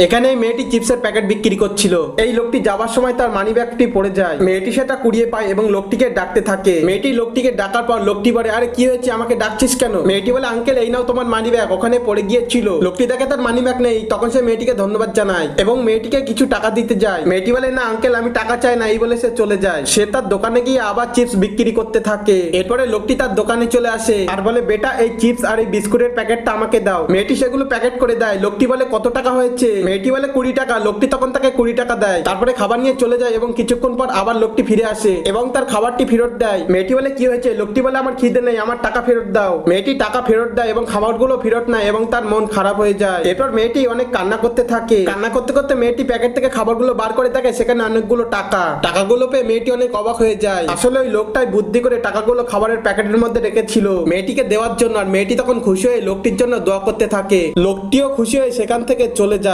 এখানে এই মেয়েটি চিপসের প্যাকেট বিক্রি করছিল। এই লোকটি যাবার সময় তার মানি ব্যাগটি পড়ে যায়। মেয়েটি সেটা কুড়িয়ে পায় এবং লোকটিকে ডাকতে থাকে। মেয়েটি লোকটিকে ডাকার পর লোকটি বলে, আরে কি হয়েছে, আমাকে ডাকছিস কেন? মেয়েটি বলে, আঙ্কেল এই নাও তোমার মানি ব্যাগ, ওখানে পড়ে গিয়েছিল। লোকটি দেখে তার মানি ব্যাগ নেই, তখন সে মেয়েটিকে ধন্যবাদ জানায় এবং মেয়েটিকে কিছু টাকা দিতে যায়। মেয়েটি বলে, না আঙ্কেল আমি টাকা চাই না, এই বলে সে চলে যায়। সে তার দোকানে গিয়ে আবার চিপস বিক্রি করতে থাকে। এরপরে লোকটি তার দোকানে চলে আসে আর বলে, বেটা এই চিপস আর এই বিস্কুটের প্যাকেটটা আমাকে দাও। মেয়েটি সেগুলো প্যাকেট করে দেয়। লোকটি বলে, কত টাকা হয়েছে? মেয়েটি বলে 20 টাকা। লোকটি তখন তাকে 20 টাকা দেয়। তারপরে খাবার নিয়ে চলে যায় এবং কিছুক্ষণ পর আবার লোকটি ফিরে আসে এবং তার খাবারটি ফেরত দেয়। মেয়েটি বলে, কি হয়েছে? লোকটি বলে, আমার খিদে নেই, আমার টাকা ফেরত দাও। মেয়েটি টাকা ফেরত দেয় এবং খাবারগুলো ফেরত নেয় এবং তার মন খারাপ হয়ে যায়। এরপর মেয়েটি অনেক কান্না করতে থাকে। কান্না করতে করতে মেয়েটি প্যাকেট থেকে খাবারগুলো বার করে দেখে সেখানে অনেকগুলো টাকাগুলো পেয়ে মেয়েটি অনেক অবাক হয়ে যায়। আসলে ওই লোকটাই বুদ্ধি করে টাকাগুলো খাবারের প্যাকেটের মধ্যে রেখেছিল মেয়েটিকে দেওয়ার জন্য। আর মেয়েটি তখন খুশি হয়ে লোকটির জন্য দোয়া করতে থাকে। লোকটিও খুশি হয়ে সেখান থেকে চলে যায়।